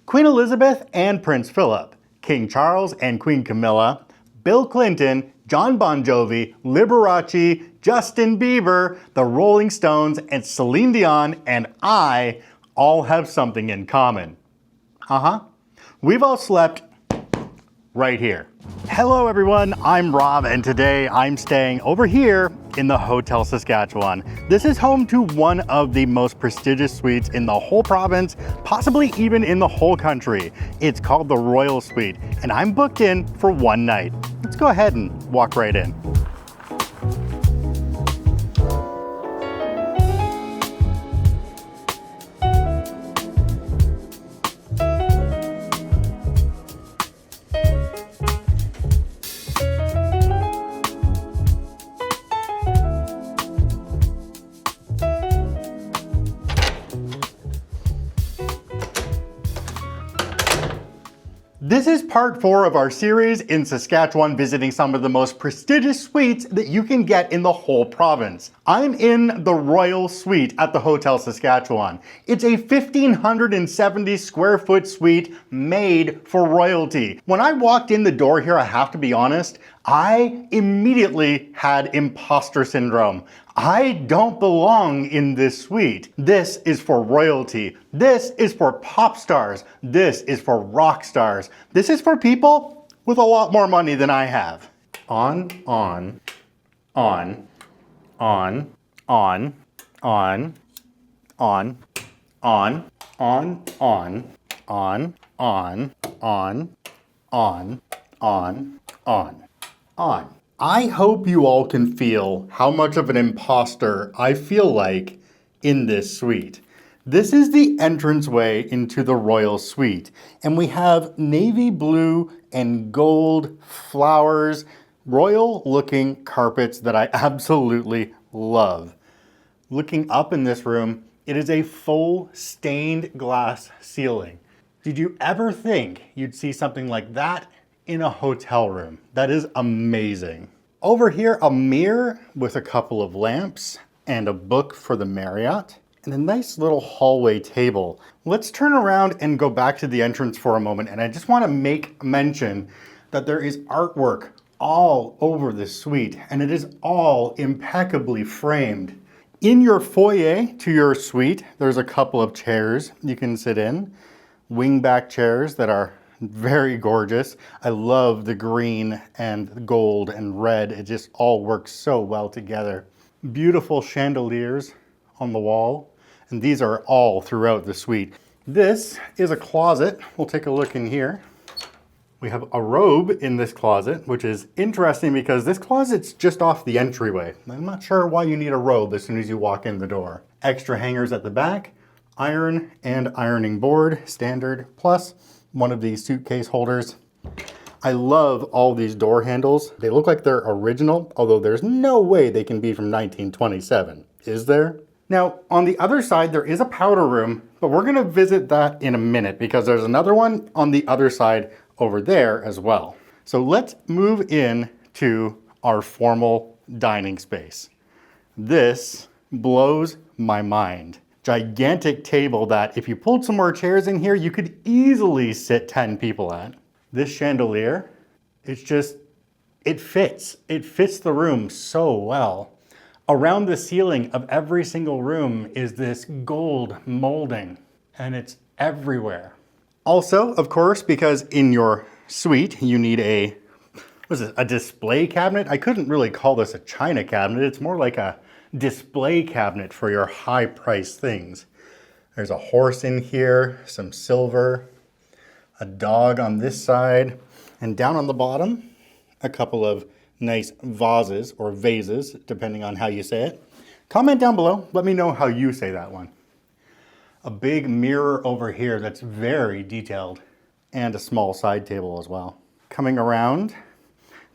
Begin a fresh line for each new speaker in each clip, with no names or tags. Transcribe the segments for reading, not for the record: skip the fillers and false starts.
Queen Elizabeth and Prince Philip, King Charles and Queen Camilla, Bill Clinton, Jon Bon Jovi, Liberace, Justin Bieber, the Rolling Stones, and Celine Dion and I all have something in common. We've all slept right here. Hello everyone, I'm Rob and today I'm staying over here in the Hotel Saskatchewan. This is home to one of the most prestigious suites in the whole province, possibly even in the whole country. It's called the Royal Suite and I'm booked in for one night. Let's go ahead and walk right in. This is part 4 of our series in Saskatchewan, visiting some of the most prestigious suites that you can get in the whole province. I'm in the Royal Suite at the Hotel Saskatchewan. It's a 1,570 square foot suite made for royalty. When I walked in the door here, I have to be honest, I immediately had imposter syndrome. I don't belong in this suite. This is for royalty. This is for pop stars. This is for rock stars. This is for people with a lot more money than I have. On, on, on, on, on, on, on, on, on, on, on, on. I hope you all can feel how much of an imposter I feel like in this suite. This is the entranceway into the Royal Suite, and we have navy blue and gold flowers, royal looking carpets that I absolutely love. Looking up in this room, it is a full stained glass ceiling. Did you ever think you'd see something like that in a hotel room? That is amazing. Over here, a mirror with a couple of lamps and a book for the Marriott and a nice little hallway table. Let's turn around and go back to the entrance for a moment. And I just want to make mention that there is artwork all over the suite and it is all impeccably framed. In your foyer to your suite, there's a couple of chairs you can sit in, wingback chairs that are very gorgeous. I love the green and gold and red. It just all works so well together. Beautiful chandeliers on the wall, and these are all throughout the suite. This is a closet. We'll take a look in here. We have a robe in this closet, which is interesting because this closet's just off the entryway. I'm not sure why you need a robe as soon as you walk in the door. Extra hangers at the back, iron and ironing board, standard, plus one of these suitcase holders. I love all these door handles. They look like they're original, although there's no way they can be from 1927, is there? Now, on the other side, there is a powder room, but we're gonna visit that in a minute because there's another one on the other side over there as well. So let's move in to our formal dining space. This blows my mind. Gigantic table that if you pulled some more chairs in here, you could easily sit 10 people at. This chandelier, it fits. It fits the room so well. Around the ceiling of every single room is this gold molding, and it's everywhere. Also, of course, because in your suite, you need a display cabinet? I couldn't really call this a china cabinet. It's more like a display cabinet for your high-priced things. There's a horse in here, some silver, a dog on this side, and down on the bottom, a couple of nice vases or vases, depending on how you say it. Comment down below, let me know how you say that one. A big mirror over here that's very detailed, and a small side table as well. Coming around,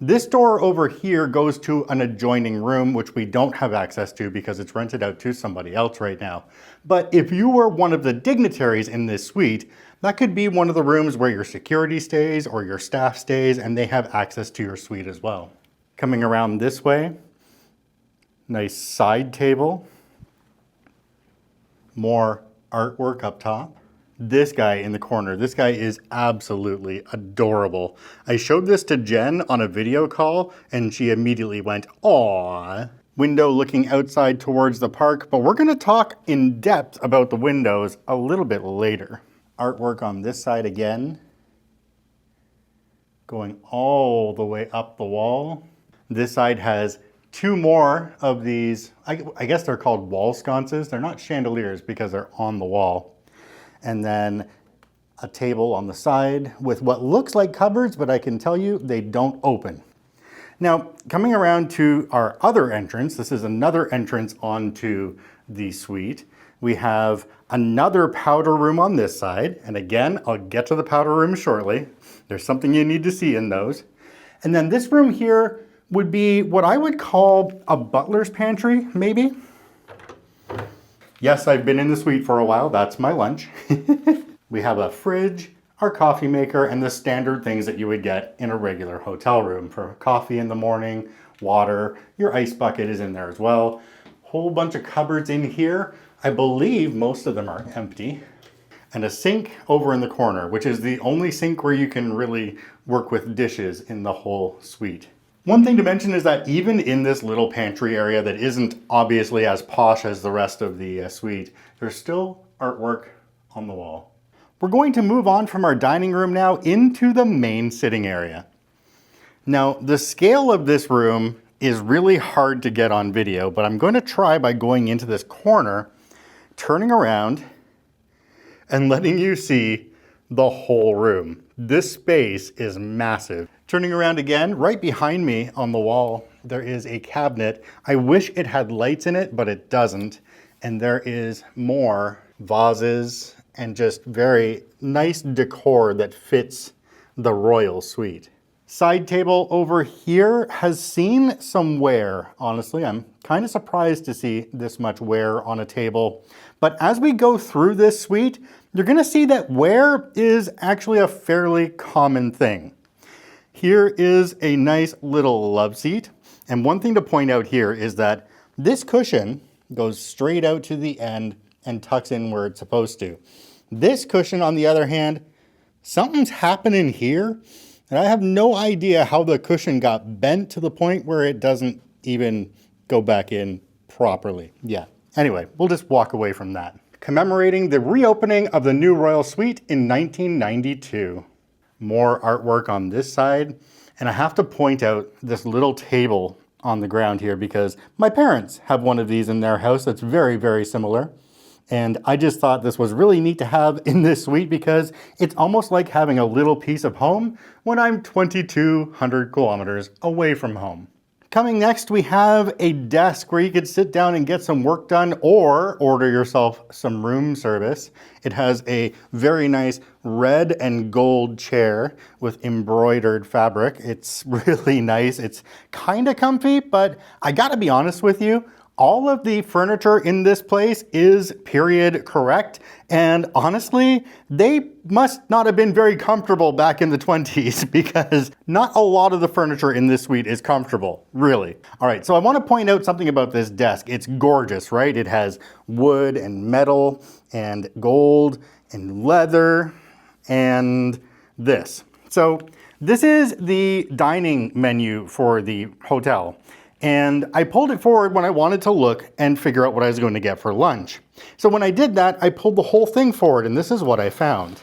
this door over here goes to an adjoining room, which we don't have access to because it's rented out to somebody else right now. But if you were one of the dignitaries in this suite, that could be one of the rooms where your security stays or your staff stays, and they have access to your suite as well. Coming around this way, nice side table, more artwork up top. this guy in the corner. This guy is absolutely adorable. I showed this to Jen on a video call and she immediately went, "Aww." Window looking outside towards the park, but we're going to talk in depth about the windows a little bit later. Artwork on this side again, going all the way up the wall. This side has two more of these, I guess they're called wall sconces. They're not chandeliers because they're on the wall. And then a table on the side with what looks like cupboards, but I can tell you they don't open. Now, coming around to our other entrance, this is another entrance onto the suite. We have another powder room on this side. And again, I'll get to the powder room shortly. There's something you need to see in those. And then this room here would be what I would call a butler's pantry, maybe. Yes, I've been in the suite for a while. That's my lunch. We have a fridge, our coffee maker, and the standard things that you would get in a regular hotel room for coffee in the morning, water, your ice bucket is in there as well. Whole bunch of cupboards in here. I believe most of them are empty. And a sink over in the corner, which is the only sink where you can really work with dishes in the whole suite. One thing to mention is that even in this little pantry area that isn't obviously as posh as the rest of the suite, there's still artwork on the wall. We're going to move on from our dining room now into the main sitting area. Now, the scale of this room is really hard to get on video, but I'm going to try by going into this corner, turning around, and letting you see the whole room. This space is massive. Turning around again, right behind me on the wall, there is a cabinet. I wish it had lights in it, but it doesn't. And there is more vases and just very nice decor that fits the royal suite. Side table over here has seen some wear. Honestly, I'm kind of surprised to see this much wear on a table. But as we go through this suite, you're gonna see that wear is actually a fairly common thing. Here is a nice little love seat. And one thing to point out here is that this cushion goes straight out to the end and tucks in where it's supposed to. This cushion, on the other hand, something's happening here, and I have no idea how the cushion got bent to the point where it doesn't even go back in properly. Yeah, anyway, we'll just walk away from that. Commemorating the reopening of the new Royal Suite in 1992. More artwork on this side, and I have to point out this little table on the ground here because my parents have one of these in their house that's very, very similar. And I just thought this was really neat to have in this suite because it's almost like having a little piece of home when I'm 2,200 kilometers away from home. Coming next, we have a desk where you could sit down and get some work done or order yourself some room service. It has a very nice red and gold chair with embroidered fabric. It's really nice. It's kind of comfy, but I gotta be honest with you, all of the furniture in this place is period correct, and honestly, they must not have been very comfortable back in the 20s because not a lot of the furniture in this suite is comfortable, really. All right, so I want to point out something about this desk. It's gorgeous, right? It has wood and metal and gold and leather and this. So this is the dining menu for the hotel. And I pulled it forward when I wanted to look and figure out what I was going to get for lunch. So when I did that, I pulled the whole thing forward, and this is what I found.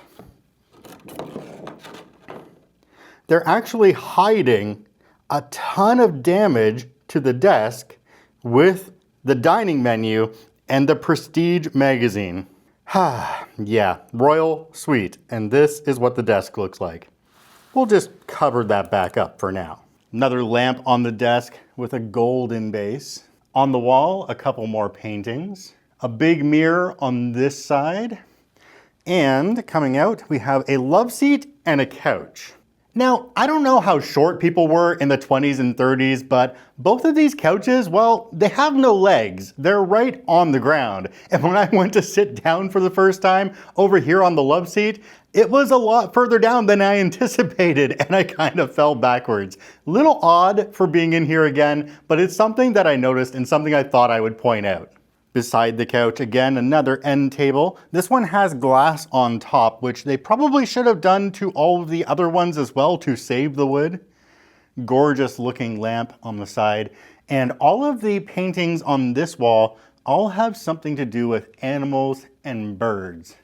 They're actually hiding a ton of damage to the desk with the dining menu and the Prestige magazine. Yeah, Royal Suite, and this is what the desk looks like. We'll just cover that back up for now. Another lamp on the desk with a golden base. On the wall, a couple more paintings. A big mirror on this side. And coming out, we have a love seat and a couch. Now, I don't know how short people were in the 20s and 30s, but both of these couches, well, they have no legs. They're right on the ground. And when I went to sit down for the first time over here on the love seat, it was a lot further down than I anticipated, and I kind of fell backwards. Little odd for being in here again, but it's something that I noticed and something I thought I would point out. Beside the couch, again, another end table. This one has glass on top, which they probably should have done to all of the other ones as well to save the wood. Gorgeous looking lamp on the side. And all of the paintings on this wall all have something to do with animals and birds.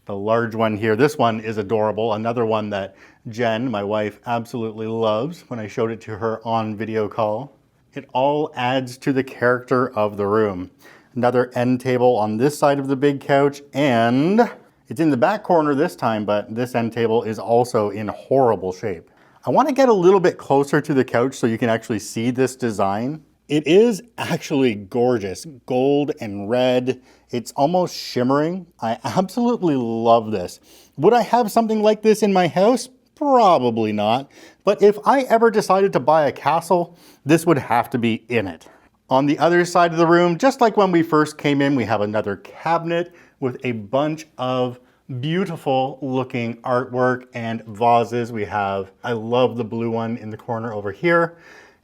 The large one here, this one is adorable. Another one that Jen, my wife, absolutely loves when I showed it to her on video call. It all adds to the character of the room. Another end table on this side of the big couch, and it's in the back corner this time, but this end table is also in horrible shape. I want to get a little bit closer to the couch so you can actually see this design. It is actually gorgeous, gold and red. It's almost shimmering. I absolutely love this. Would I have something like this in my house? Probably not. But if I ever decided to buy a castle, this would have to be in it. On the other side of the room, just like when we first came in, we have another cabinet with a bunch of beautiful looking artwork and vases. We have, I love the blue one in the corner over here,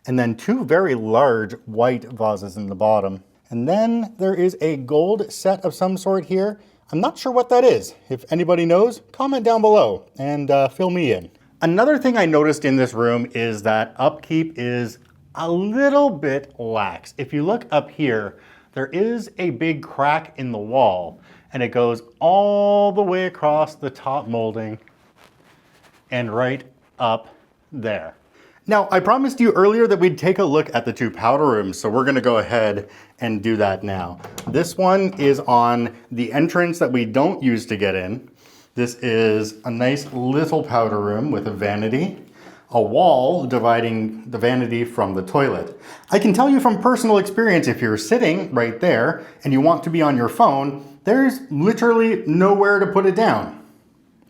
and then two very large white vases in the bottom. And then there is a gold set of some sort here. I'm not sure what that is. If anybody knows, comment down below and fill me in. Another thing I noticed in this room is that upkeep is a little bit lax. If you look up here, there is a big crack in the wall, and it goes all the way across the top molding and right up there. Now, I promised you earlier that we'd take a look at the two powder rooms, so we're gonna go ahead and do that now. This one is on the entrance that we don't use to get in. This is a nice little powder room with a vanity, a wall dividing the vanity from the toilet. I can tell you from personal experience, if you're sitting right there and you want to be on your phone, there's literally nowhere to put it down,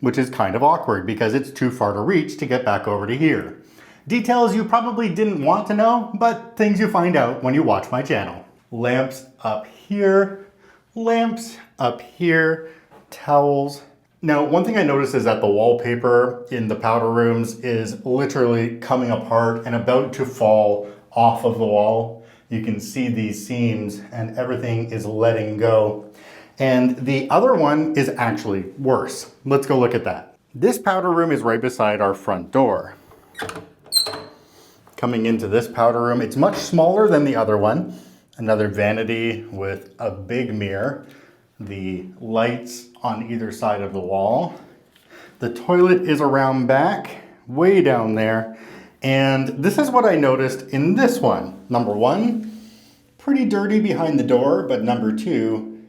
which is kind of awkward because it's too far to reach to get back over to here. Details you probably didn't want to know, but things you find out when you watch my channel. Lamps up here, towels. Now, one thing I noticed is that the wallpaper in the powder rooms is literally coming apart and about to fall off of the wall. You can see these seams and everything is letting go. And the other one is actually worse. Let's go look at that. This powder room is right beside our front door. Coming into this powder room, it's much smaller than the other one. Another vanity with a big mirror. The lights on either side of the wall. The toilet is around back, way down there. And this is what I noticed in this one. Number one, pretty dirty behind the door, but number two,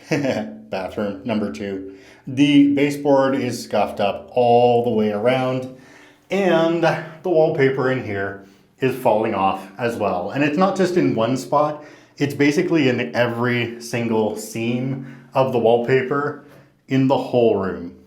bathroom, number two. The baseboard is scuffed up all the way around, and the wallpaper in here is falling off as well. And it's not just in one spot, it's basically in every single seam of the wallpaper in the whole room.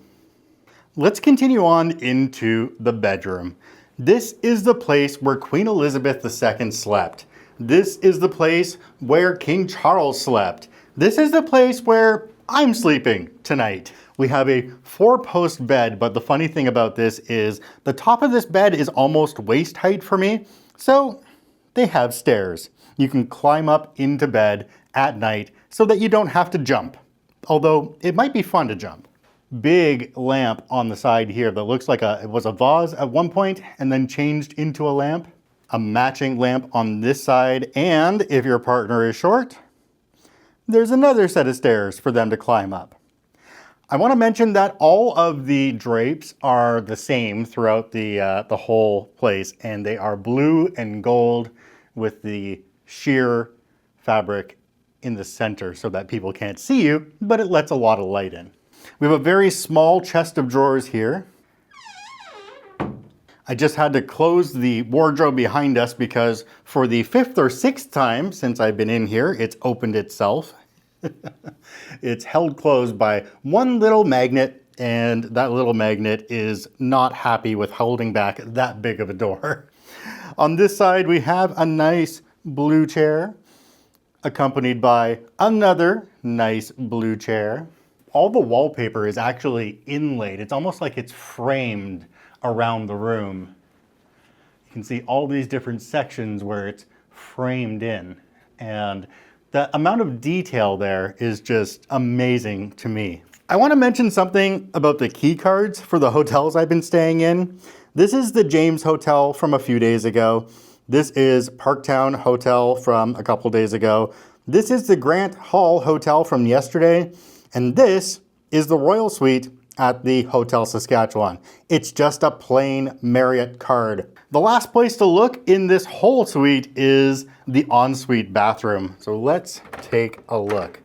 Let's continue on into the bedroom. This is the place where Queen Elizabeth II slept. This is the place where King Charles slept. This is the place where I'm sleeping tonight. We have a 4-post bed, but the funny thing about this is the top of this bed is almost waist height for me, so they have stairs. You can climb up into bed at night so that you don't have to jump, although it might be fun to jump. Big lamp on the side here that looks like it was a vase at one point and then changed into a lamp. A matching lamp on this side, and if your partner is short, there's another set of stairs for them to climb up. I want to mention that all of the drapes are the same throughout the whole place, and they are blue and gold with the sheer fabric in the center so that people can't see you, but it lets a lot of light in. We have a very small chest of drawers here. I just had to close the wardrobe behind us because for the 5th or 6th time since I've been in here, it's opened itself. It's held closed by one little magnet, and that little magnet is not happy with holding back that big of a door. On this side, we have a nice blue chair, accompanied by another nice blue chair. All the wallpaper is actually inlaid. It's almost like it's framed around the room. You can see all these different sections where it's framed in. And The amount of detail there is just amazing to me. I want to mention something about the key cards for the hotels I've been staying in. This is the James Hotel from a few days ago. This is Parktown Hotel from a couple days ago. This is the Grant Hall Hotel from yesterday. And this is the Royal Suite at the Hotel Saskatchewan. It's just a plain Marriott card. The last place to look in this whole suite is the ensuite bathroom. So let's take a look.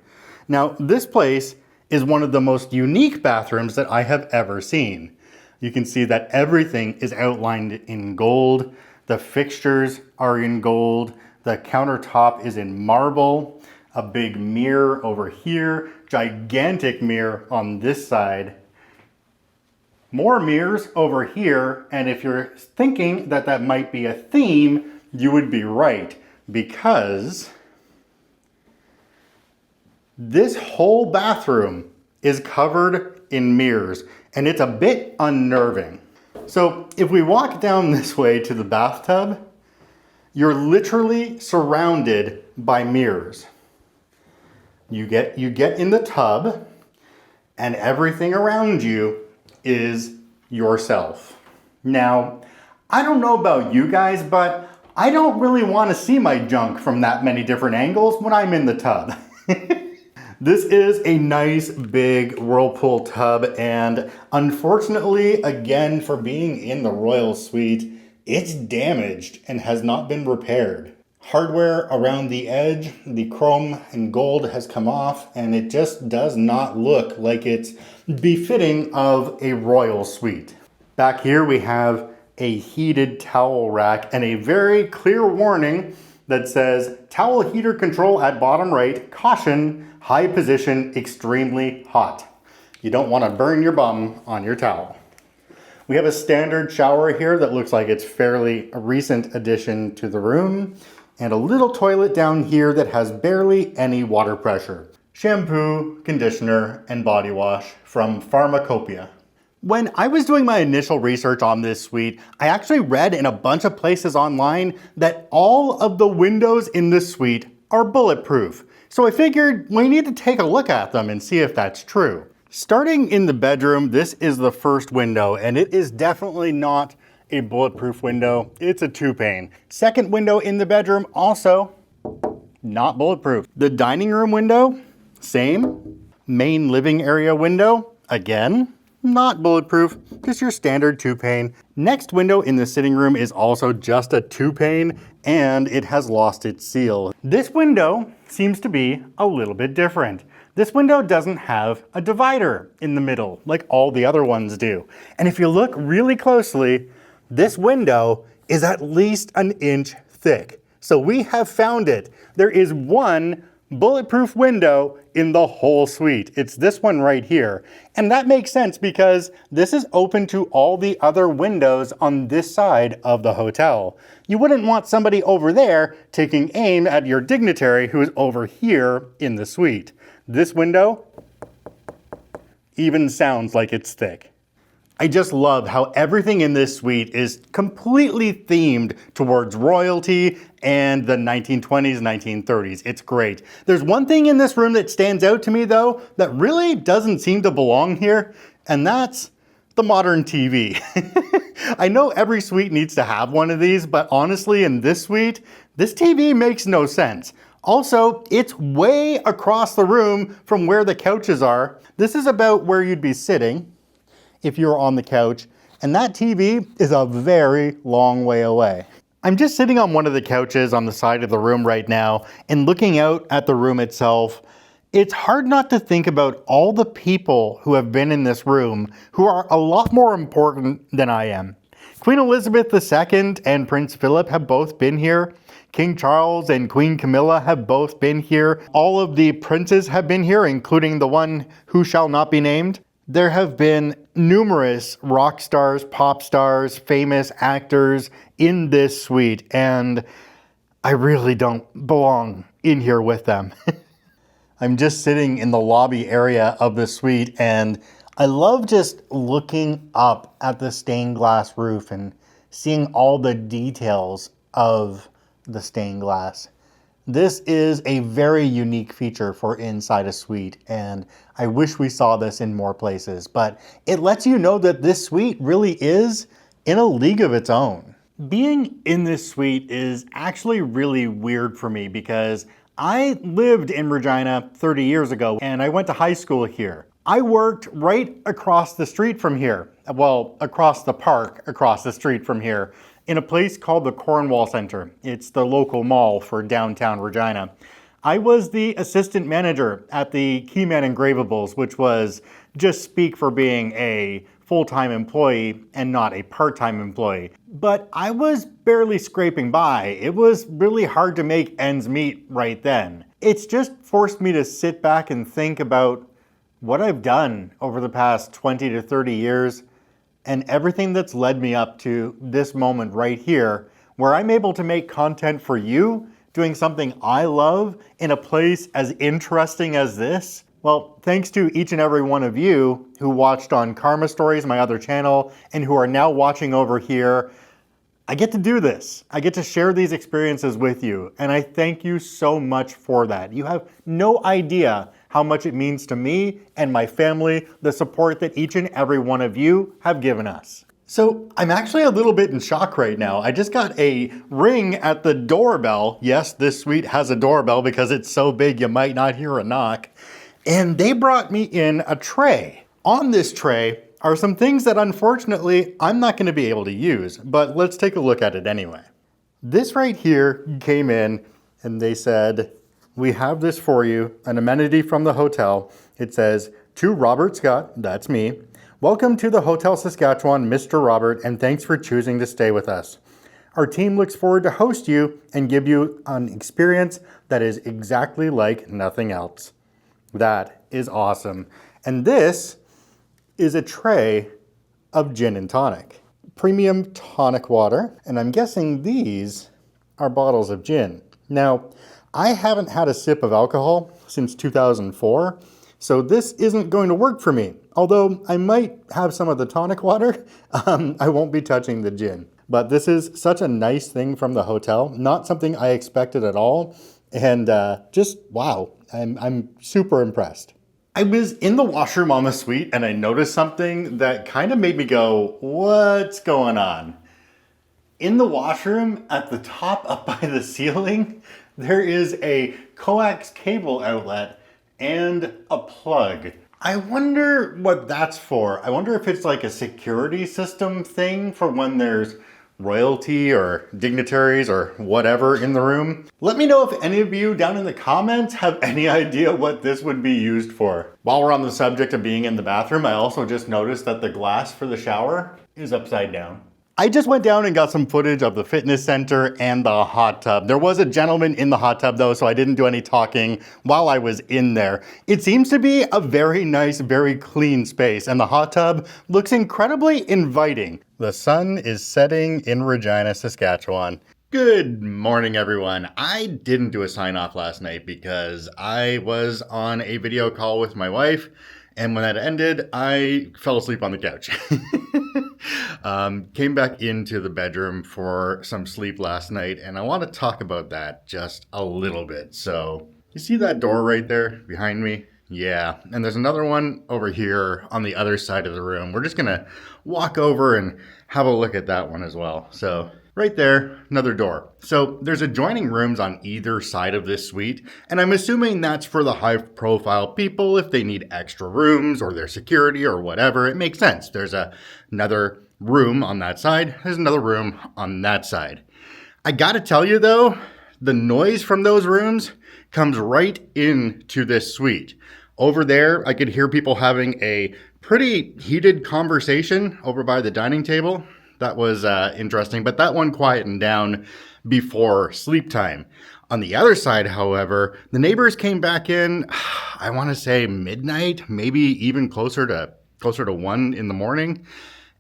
Now, this place is one of the most unique bathrooms that I have ever seen. You can see that everything is outlined in gold. The fixtures are in gold. The countertop is in marble. A big mirror over here. Gigantic mirror on this side. More mirrors over here. And if you're thinking that that might be a theme, you would be right. Because this whole bathroom is covered in mirrors, and it's a bit unnerving. So if we walk down this way to the bathtub, you're literally surrounded by mirrors. You get in the tub, and everything around you is yourself. Now, I don't know about you guys, but I don't really want to see my junk from that many different angles when I'm in the tub. This is a nice big whirlpool tub, and unfortunately, again, for being in the Royal Suite, it's damaged and has not been repaired. Hardware around the edge, the chrome and gold has come off, and it just does not look like it's befitting of a Royal Suite. Back here we have a heated towel rack and a very clear warning that says towel heater control at bottom right, caution, high position, extremely hot. You don't want to burn your bum on your towel. We have a standard shower here that looks like it's fairly a recent addition to the room, and a little toilet down here that has barely any water pressure. Shampoo, conditioner, and body wash from Pharmacopoeia. When I was doing my initial research on this suite, I actually read in a bunch of places online that all of the windows in this suite are bulletproof. So I figured we need to take a look at them and see if that's true. Starting in the bedroom, this is the first window, and it is definitely not a bulletproof window. It's a 2-pane. Second window in the bedroom, also not bulletproof. The dining room window, same. Main living area window, again, not bulletproof, just your standard 2-pane. Next window in the sitting room is also just a 2-pane, and it has lost its seal. This window seems to be a little bit different. This window doesn't have a divider in the middle like all the other ones do. And if you look really closely, this window is at least an inch thick. So we have found it. There is one bulletproof window in the whole suite. It's this one right here. And that makes sense because this is open to all the other windows on this side of the hotel. You wouldn't want somebody over there taking aim at your dignitary who is over here in the suite. This window even sounds like it's thick. I just love how everything in this suite is completely themed towards royalty and the 1920s, 1930s. It's great. There's one thing in this room that stands out to me though, that really doesn't seem to belong here, and that's the modern TV. I know every suite needs to have one of these, but honestly in this suite, this TV makes no sense. Also, it's way across the room from where the couches are. This is about where you'd be sitting if you're on the couch, and that TV is a very long way away. I'm just sitting on one of the couches on the side of the room right now and looking out at the room itself. It's hard not to think about all the people who have been in this room who are a lot more important than I am. Queen Elizabeth II and Prince Philip have both been here. King Charles and Queen Camilla have both been here. All of the princes have been here, including the one who shall not be named. There have been numerous rock stars, pop stars, famous actors in this suite, and I really don't belong in here with them. I'm just sitting in the lobby area of the suite, and I love just looking up at the stained glass roof and seeing all the details of the stained glass. This is a very unique feature for inside a suite, and I wish we saw this in more places, but it lets you know that this suite really is in a league of its own. Being in this suite is actually really weird for me because I lived in Regina 30 years ago and I went to high school here. I worked right across the street from here, well, across the park, across the street from here, in a place called the Cornwall Center. It's the local mall for downtown Regina. I was the assistant manager at the Keyman Engravables, which was just speak for being a full-time employee and not a part-time employee. But I was barely scraping by. It was really hard to make ends meet right then. It's just forced me to sit back and think about what I've done over the past 20 to 30 years and everything that's led me up to this moment right here, where I'm able to make content for you, doing something I love in a place as interesting as this. Well, thanks to each and every one of you who watched on Karma Stories, my other channel, and who are now watching over here. I get to do this. I get to share these experiences with you, and I thank you so much for that. You have no idea how much it means to me and my family, the support that each and every one of you have given us. So I'm actually a little bit in shock right now. I just got a ring at the doorbell. Yes, this suite has a doorbell because it's so big you might not hear a knock. And they brought me in a tray. On this tray are some things that unfortunately I'm not going to be able to use, but let's take a look at it anyway. This right here came in and they said, "We have this for you, an amenity from the hotel." It says, "To Robert Scott," that's me, "Welcome to the Hotel Saskatchewan, Mr. Robert, and thanks for choosing to stay with us. Our team looks forward to host you and give you an experience that is exactly like nothing else." That is awesome. And this is a tray of gin and tonic. Premium tonic water, and I'm guessing these are bottles of gin. Now, I haven't had a sip of alcohol since 2004, so this isn't going to work for me. Although I might have some of the tonic water, I won't be touching the gin. But this is such a nice thing from the hotel, not something I expected at all, and just wow, I'm super impressed. I was in the washroom on the suite and I noticed something that kind of made me go, what's going on? In the washroom at the top up by the ceiling, there is a coax cable outlet and a plug. I wonder what that's for. I wonder if it's like a security system thing for when there's royalty or dignitaries or whatever in the room. Let me know if any of you down in the comments have any idea what this would be used for. While we're on the subject of being in the bathroom, I also just noticed that the glass for the shower is upside down. I just went down and got some footage of the fitness center and the hot tub. There was a gentleman in the hot tub though, so I didn't do any talking while I was in there. It seems to be a very nice, very clean space, and the hot tub looks incredibly inviting. The sun is setting in Regina, Saskatchewan. Good morning, everyone. I didn't do a sign off last night because I was on a video call with my wife, and when that ended, I fell asleep on the couch. Came back into the bedroom for some sleep last night, and I want to talk about that just a little bit. So, you see that door right there behind me? Yeah, and there's another one over here on the other side of the room. We're just gonna walk over and have a look at that one as well. So, right there, another door. So there's adjoining rooms on either side of this suite, and I'm assuming that's for the high profile people if they need extra rooms or their security or whatever. It makes sense. There's another room on that side. There's another room on that side. I gotta tell you though, the noise from those rooms comes right into this suite. Over there, I could hear people having a pretty heated conversation over by the dining table. That was interesting, but that one quietened down before sleep time. On the other side, however, the neighbors came back in, I want to say midnight, maybe even closer to 1 in the morning.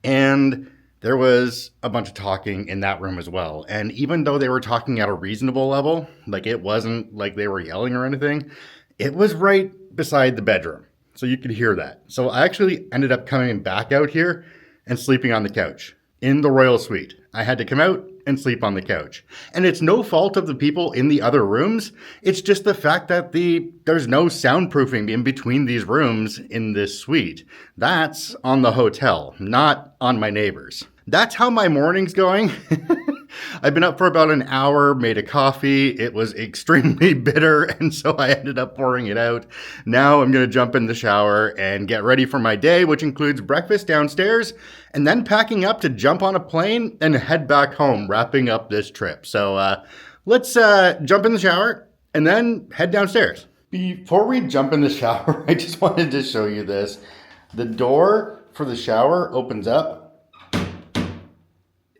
And there was a bunch of talking in that room as well. And even though they were talking at a reasonable level, like it wasn't like they were yelling or anything, it was right beside the bedroom. So you could hear that. So I actually ended up coming back out here and sleeping on the couch in the Royal Suite. I had to come out and sleep on the couch. And it's no fault of the people in the other rooms. It's just the fact that there's no soundproofing in between these rooms in this suite. That's on the hotel, not on my neighbors. That's how my morning's going. I've been up for about an hour, made a coffee. It was extremely bitter, and so I ended up pouring it out. Now I'm going to jump in the shower and get ready for my day, which includes breakfast downstairs, and then packing up to jump on a plane and head back home, wrapping up this trip. So let's jump in the shower and then head downstairs. Before we jump in the shower, I just wanted to show you this. The door for the shower opens up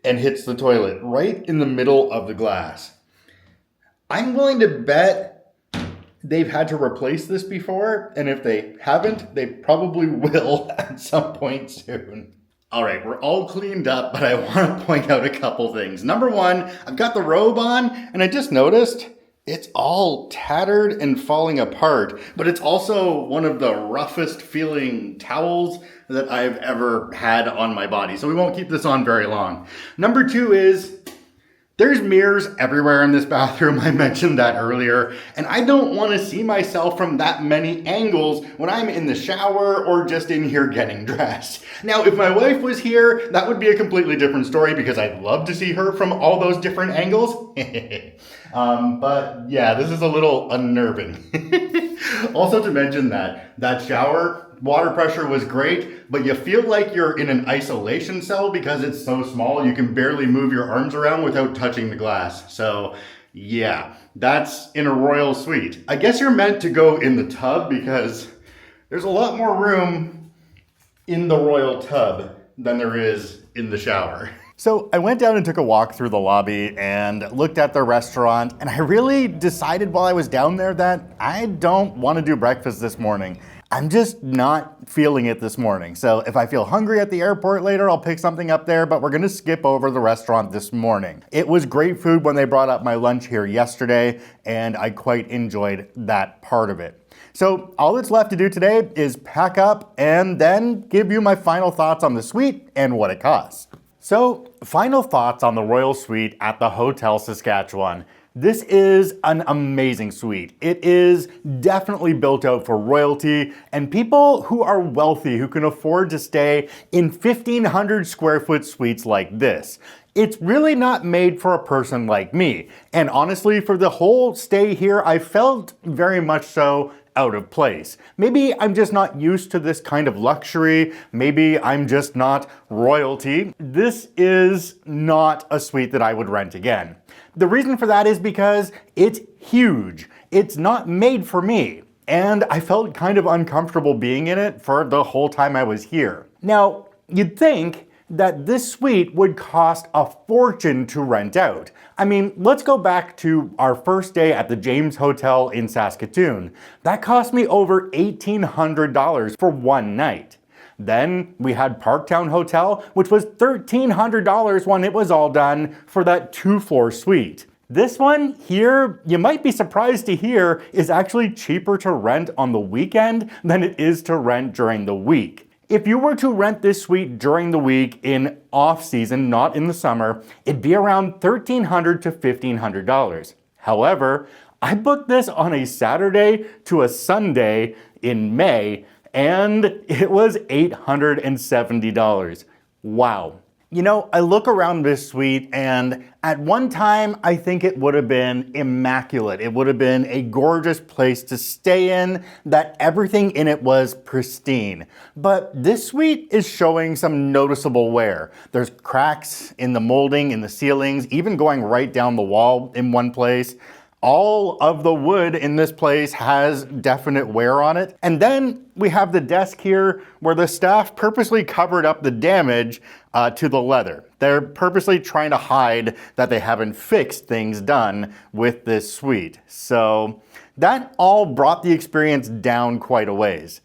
and hits the toilet right in the middle of the glass. I'm willing to bet they've had to replace this before, and if they haven't, they probably will at some point soon. All right, we're all cleaned up, but I want to point out a couple things. Number one, I've got the robe on, and I just noticed it's all tattered and falling apart, but it's also one of the roughest feeling towels that I've ever had on my body, so we won't keep this on very long. Number two is there's mirrors everywhere in this bathroom. I mentioned that earlier, and I don't want to see myself from that many angles when I'm in the shower or just in here getting dressed. Now, if my wife was here, that would be a completely different story because I'd love to see her from all those different angles. But yeah, this is a little unnerving. Also to mention that shower, water pressure was great, but you feel like you're in an isolation cell because it's so small you can barely move your arms around without touching the glass. So yeah, that's in a royal suite. I guess you're meant to go in the tub because there's a lot more room in the royal tub than there is in the shower. So I went down and took a walk through the lobby and looked at the restaurant, and I really decided while I was down there that I don't want to do breakfast this morning. I'm just not feeling it this morning. So if I feel hungry at the airport later, I'll pick something up there, but we're gonna skip over the restaurant this morning. It was great food when they brought up my lunch here yesterday, and I quite enjoyed that part of it. So all that's left to do today is pack up and then give you my final thoughts on the suite and what it costs. So, final thoughts on the Royal Suite at the Hotel Saskatchewan. This is an amazing suite. It is definitely built out for royalty and people who are wealthy who can afford to stay in 1,500 square foot suites like this. It's really not made for a person like me. And honestly, for the whole stay here, I felt very much so out of place. Maybe I'm just not used to this kind of luxury. Maybe I'm just not royalty. This is not a suite that I would rent again. The reason for that is because it's huge. It's not made for me. And I felt kind of uncomfortable being in it for the whole time I was here. Now, you'd think that this suite would cost a fortune to rent out. I mean, let's go back to our first day at the James Hotel in Saskatoon. That cost me over $1,800 for one night. Then we had Parktown Hotel, which was $1,300 when it was all done for that 2-floor suite. This one here, you might be surprised to hear, is actually cheaper to rent on the weekend than it is to rent during the week. If you were to rent this suite during the week in off-season, not in the summer, it'd be around $1,300 to $1,500. However, I booked this on a Saturday to a Sunday in May, and it was $870. Wow. You know, I look around this suite and at one time I think it would have been immaculate. It would have been a gorgeous place to stay in, that everything in it was pristine. But this suite is showing some noticeable wear. There's cracks in the molding, in the ceilings, even going right down the wall in one place. All of the wood in this place has definite wear on it. And then we have the desk here where the staff purposely covered up the damage to the leather. They're purposely trying to hide that they haven't fixed things done with this suite. So that all brought the experience down quite a ways.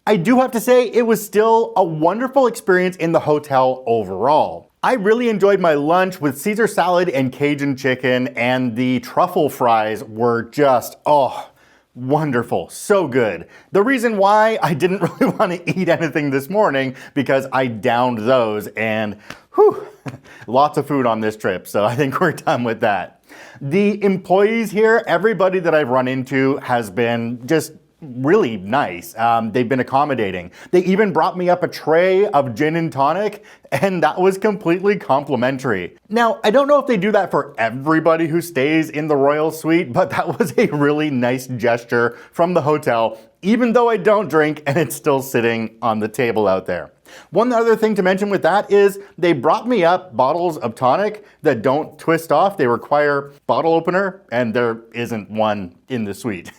I do have to say it was still a wonderful experience in the hotel overall. I really enjoyed my lunch with Caesar salad and Cajun chicken, and the truffle fries were just, Wonderful, so good. The reason why I didn't really want to eat anything this morning because I downed those and whew, lots of food on this trip, so I think we're done with that. The employees here, everybody that I've run into has been just really nice. They've been accommodating. They even brought me up a tray of gin and tonic, and that was completely complimentary. Now, I don't know if they do that for everybody who stays in the Royal Suite, but that was a really nice gesture from the hotel, even though I don't drink and it's still sitting on the table out there. One other thing to mention with that is they brought me up bottles of tonic that don't twist off. They require bottle opener, and there isn't one in the suite.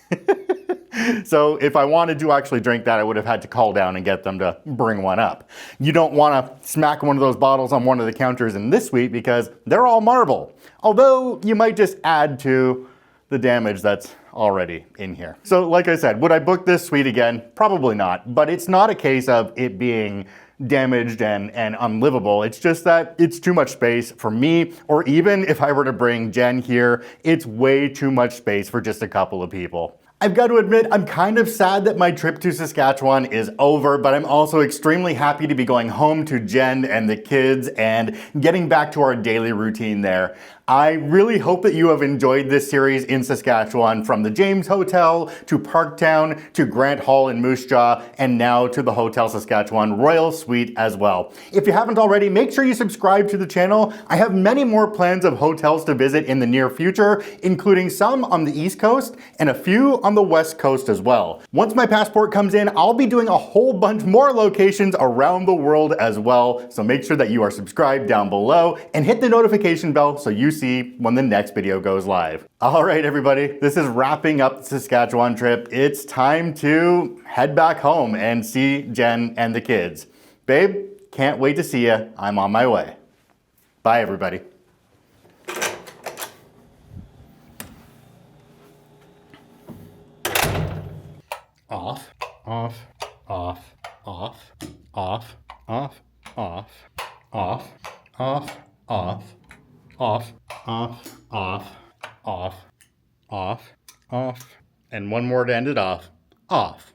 So if I wanted to actually drink that, I would have had to call down and get them to bring one up. You don't want to smack one of those bottles on one of the counters in this suite because they're all marble. Although you might just add to the damage that's already in here. So like I said, would I book this suite again? Probably not, but it's not a case of it being damaged and unlivable. It's just that it's too much space for me, or even if I were to bring Jen here, it's way too much space for just a couple of people. I've got to admit, I'm kind of sad that my trip to Saskatchewan is over, but I'm also extremely happy to be going home to Jen and the kids and getting back to our daily routine there. I really hope that you have enjoyed this series in Saskatchewan, from the James Hotel to Parktown to Grant Hall in Moose Jaw, and now to the Hotel Saskatchewan Royal Suite as well. If you haven't already, make sure you subscribe to the channel. I have many more plans of hotels to visit in the near future, including some on the East Coast and a few on the West Coast as well. Once my passport comes in, I'll be doing a whole bunch more locations around the world as well, so make sure that you are subscribed down below and hit the notification bell so you see when the next video goes live. All right, everybody, this is wrapping up the Saskatchewan trip. It's time to head back home and see Jen and the kids. Babe, can't wait to see you. I'm on my way. Bye, everybody. Off, off, off, off, off, off, off, off, off, off, off, off, off, off, off, off, and one more to end it off. Off.